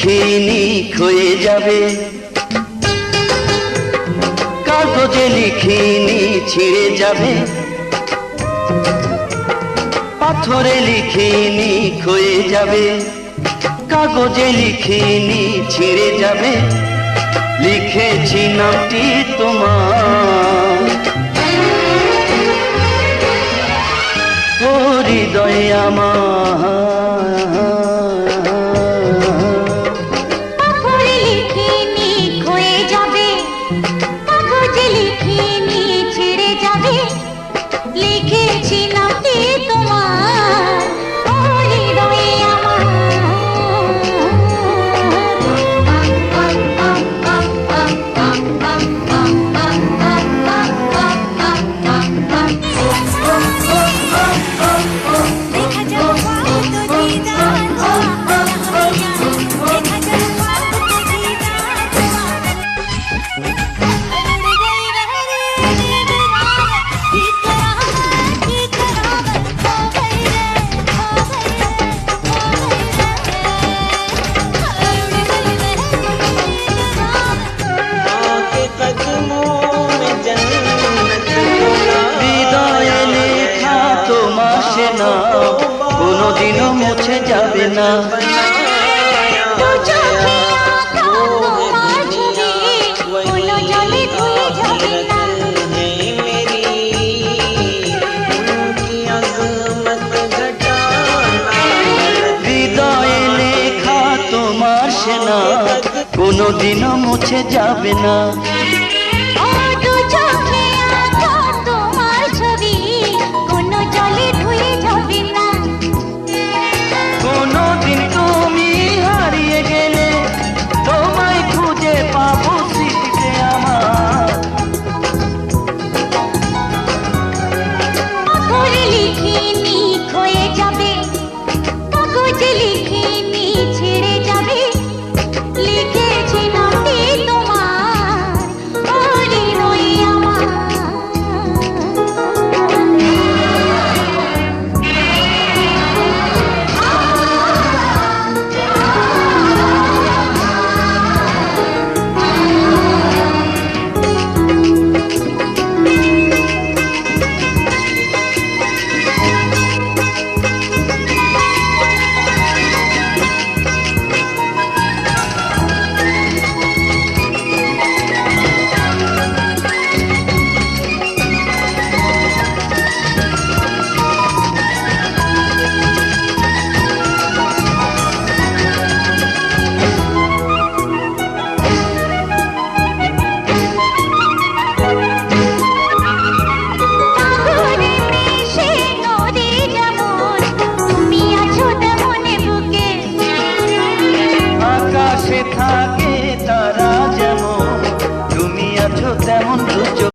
লিখিনি ক্ষয়ে যাবে, কাগজে লিখিনি ছিঁড়ে যাবে, পাথরে লিখিনি ক্ষয়ে যাবে, কাগজে লিখিনি ছিঁড়ে যাবে, লিখেছি নামটি তোমার হৃদয়ে আমার। পাথরে লিখিনি ক্ষয়ে যাবে, কাগজে লিখিনি ছিঁড়ে যাবে, লিখেছি নামটি তোমার হৃদয়ে আমার। কোনদিনও মুছে যাবে না, হৃদয়ে লেখা তোমার সেনা কোনদিনও মুছে যাবে না।